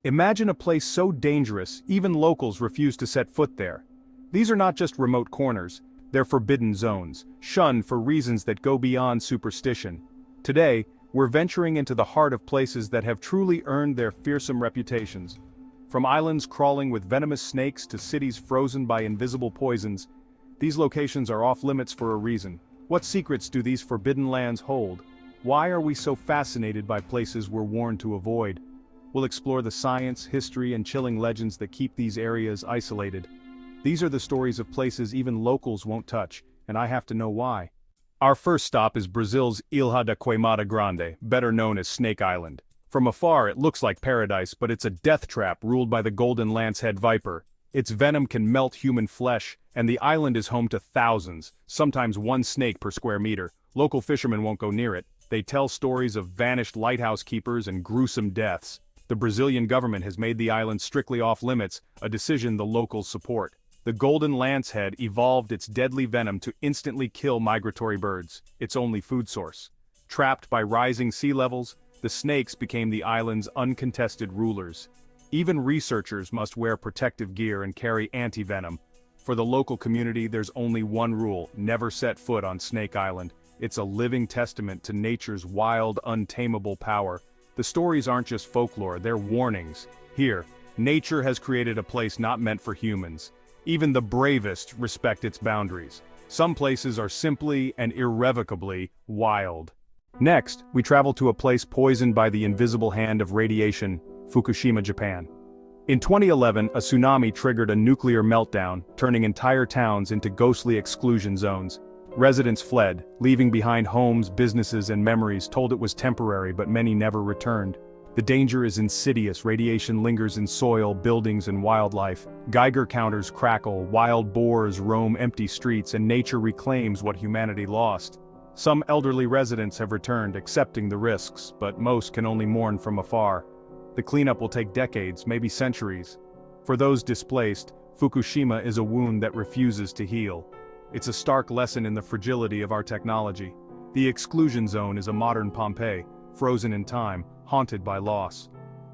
Imagine a place so dangerous, even locals refuse to set foot there. These are not just remote corners, they're forbidden zones, shunned for reasons that go beyond superstition. Today, we're venturing into the heart of places that have truly earned their fearsome reputations. From islands crawling with venomous snakes to cities frozen by invisible poisons, these locations are off-limits for a reason. What secrets do these forbidden lands hold? Why are we so fascinated by places we're warned to avoid? We'll explore the science, history, and chilling legends that keep these areas isolated. These are the stories of places even locals won't touch, and I have to know why. Our first stop is Brazil's Ilha da Queimada Grande, better known as Snake Island. From afar it looks like paradise, but it's a death trap ruled by the golden lancehead viper. Its venom can melt human flesh, and the island is home to thousands, sometimes one snake per square meter. Local fishermen won't go near it. They tell stories of vanished lighthouse keepers and gruesome deaths. The Brazilian government has made the island strictly off-limits, a decision the locals support. The golden lancehead evolved its deadly venom to instantly kill migratory birds, its only food source. Trapped by rising sea levels, the snakes became the island's uncontested rulers. Even researchers must wear protective gear and carry anti-venom. For the local community, there's only one rule: never set foot on Snake Island. It's a living testament to nature's wild, untamable power. The stories aren't just folklore, they're warnings. Here, nature has created a place not meant for humans. Even the bravest respect its boundaries. Some places are simply and irrevocably wild. Next, we travel to a place poisoned by the invisible hand of radiation, Fukushima, Japan. In 2011, a tsunami triggered a nuclear meltdown, turning entire towns into ghostly exclusion zones. Residents fled, leaving behind homes, businesses, and memories, told it was temporary, but many never returned. The danger is insidious. Radiation lingers in soil, buildings, and wildlife. Geiger counters crackle, wild boars roam empty streets, and nature reclaims what humanity lost. Some elderly residents have returned, accepting the risks, but most can only mourn from afar. The cleanup will take decades, maybe centuries. For those displaced, Fukushima is a wound that refuses to heal. It's a stark lesson in the fragility of our technology. The exclusion zone is a modern Pompeii, frozen in time, haunted by loss.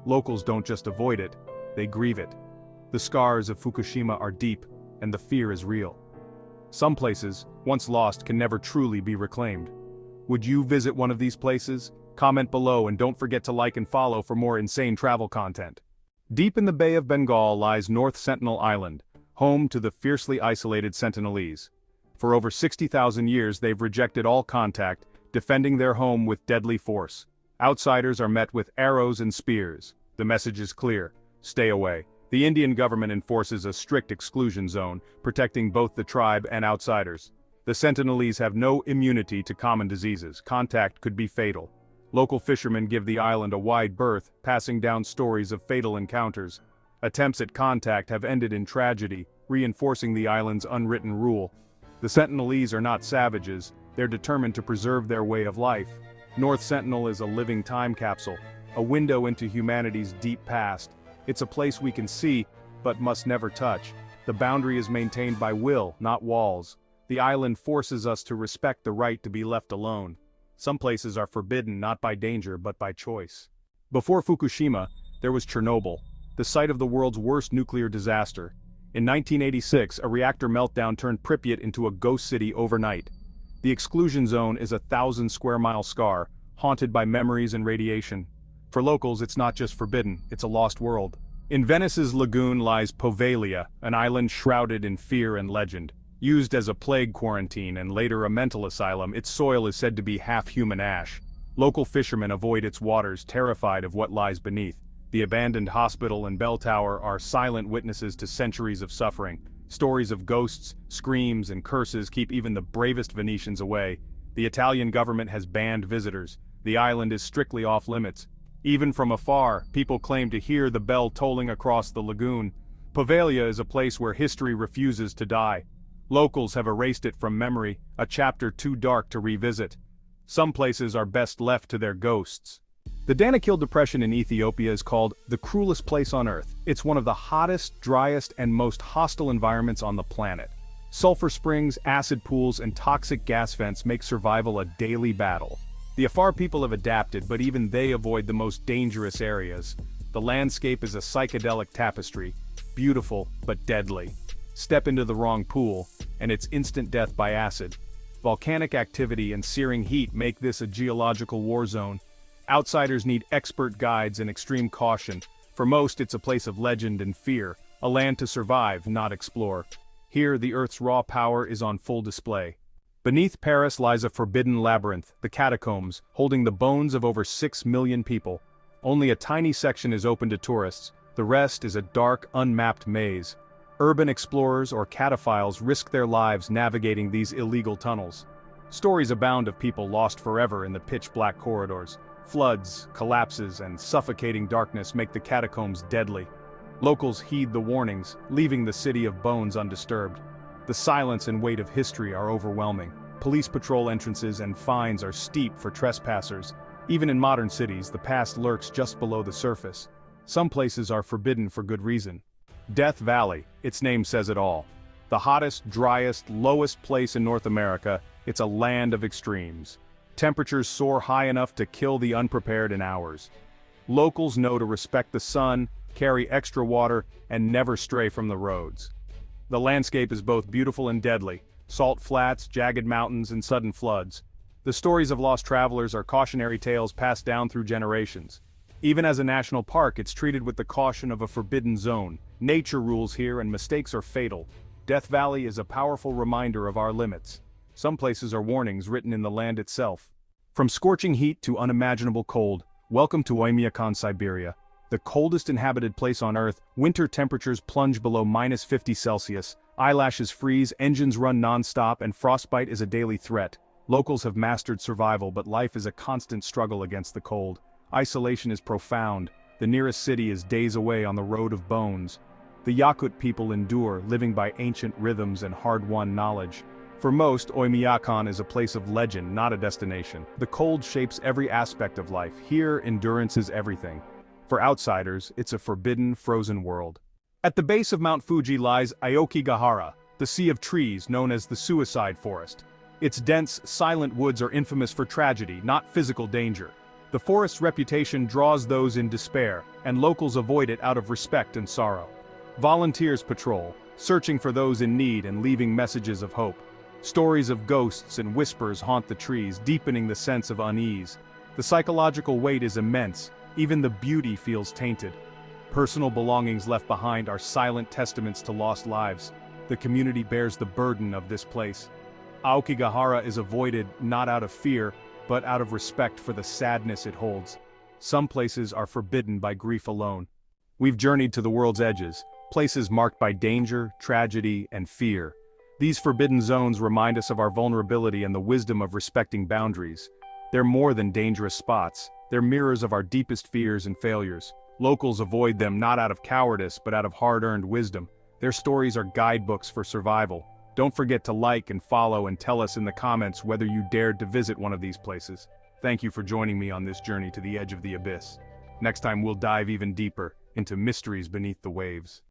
Locals don't just avoid it, they grieve it. The scars of Fukushima are deep, and the fear is real. Some places, once lost, can never truly be reclaimed. Would you visit one of these places? Comment below and don't forget to like and follow for more insane travel content. Deep in the Bay of Bengal lies North Sentinel Island, home to the fiercely isolated Sentinelese. For over 60,000 years they've rejected all contact, defending their home with deadly force. Outsiders are met with arrows and spears. The message is clear: stay away. The Indian government enforces a strict exclusion zone, protecting both the tribe and outsiders. The Sentinelese have no immunity to common diseases. Contact could be fatal. Local fishermen give the island a wide berth, passing down stories of fatal encounters. Attempts at contact have ended in tragedy, reinforcing the island's unwritten rule. The Sentinelese are not savages, they're determined to preserve their way of life. North Sentinel is a living time capsule, a window into humanity's deep past. It's a place we can see, but must never touch. The boundary is maintained by will, not walls. The island forces us to respect the right to be left alone. Some places are forbidden not by danger but by choice. Before Fukushima, there was Chernobyl, the site of the world's worst nuclear disaster. In 1986, a reactor meltdown turned Pripyat into a ghost city overnight. The exclusion zone is a 1,000-square-mile scar, haunted by memories and radiation. For locals, it's not just forbidden, it's a lost world. In Venice's lagoon lies Poveglia, an island shrouded in fear and legend. Used as a plague quarantine and later a mental asylum, its soil is said to be half human ash. Local fishermen avoid its waters, terrified of what lies beneath. The abandoned hospital and bell tower are silent witnesses to centuries of suffering. Stories of ghosts, screams, and curses keep even the bravest Venetians away. The Italian government has banned visitors. The island is strictly off-limits. Even from afar, people claim to hear the bell tolling across the lagoon. Poveglia is a place where history refuses to die. Locals have erased it from memory, a chapter too dark to revisit. Some places are best left to their ghosts. The Danakil Depression in Ethiopia is called the cruelest place on Earth. It's one of the hottest, driest, and most hostile environments on the planet. Sulfur springs, acid pools, and toxic gas vents make survival a daily battle. The Afar people have adapted, but even they avoid the most dangerous areas. The landscape is a psychedelic tapestry, beautiful but deadly. Step into the wrong pool, and it's instant death by acid. Volcanic activity and searing heat make this a geological war zone. Outsiders need expert guides and extreme caution. For most, it's a place of legend and fear, a land to survive, not explore. Here, the Earth's raw power is on full display. Beneath Paris lies a forbidden labyrinth, the catacombs, holding the bones of over 6 million people. Only a tiny section is open to tourists, the rest is a dark, unmapped maze. Urban explorers or cataphiles risk their lives navigating these illegal tunnels. Stories abound of people lost forever in the pitch-black corridors. Floods, collapses, and suffocating darkness make the catacombs deadly. Locals heed the warnings, leaving the city of bones undisturbed. The silence and weight of history are overwhelming. Police patrol entrances and fines are steep for trespassers. Even in modern cities, the past lurks just below the surface. Some places are forbidden for good reason. Death Valley, its name says it all. The hottest, driest, lowest place in North America, it's a land of extremes. Temperatures soar high enough to kill the unprepared in hours. Locals know to respect the sun, carry extra water, and never stray from the roads. The landscape is both beautiful and deadly, salt flats, jagged mountains, and sudden floods. The stories of lost travelers are cautionary tales passed down through generations. Even as a national park, it's treated with the caution of a forbidden zone. Nature rules here and mistakes are fatal. Death Valley is a powerful reminder of our limits. Some places are warnings written in the land itself. From scorching heat to unimaginable cold, welcome to Oymyakon, Siberia. The coldest inhabited place on Earth, winter temperatures plunge below -50°C, eyelashes freeze, engines run non-stop, and frostbite is a daily threat. Locals have mastered survival, but life is a constant struggle against the cold. Isolation is profound. The nearest city is days away on the road of bones. The Yakut people endure, living by ancient rhythms and hard-won knowledge. For most, Oymyakon is a place of legend, not a destination. The cold shapes every aspect of life. Here, endurance is everything. For outsiders, it's a forbidden, frozen world. At the base of Mount Fuji lies Aokigahara, the sea of trees known as the suicide forest. Its dense, silent woods are infamous for tragedy, not physical danger. The forest's reputation draws those in despair, and locals avoid it out of respect and sorrow. Volunteers patrol, searching for those in need and leaving messages of hope. Stories of ghosts and whispers haunt the trees, deepening the sense of unease. The psychological weight is immense, even the beauty feels tainted. Personal belongings left behind are silent testaments to lost lives. The community bears the burden of this place. Aokigahara is avoided not out of fear, but out of respect for the sadness it holds. Some places are forbidden by grief alone. We've journeyed to the world's edges, places marked by danger, tragedy, and fear. These forbidden zones remind us of our vulnerability and the wisdom of respecting boundaries. They're more than dangerous spots. They're mirrors of our deepest fears and failures. Locals avoid them not out of cowardice, but out of hard-earned wisdom. Their stories are guidebooks for survival. Don't forget to like and follow and tell us in the comments whether you dared to visit one of these places. Thank you for joining me on this journey to the edge of the abyss. Next time we'll dive even deeper into mysteries beneath the waves.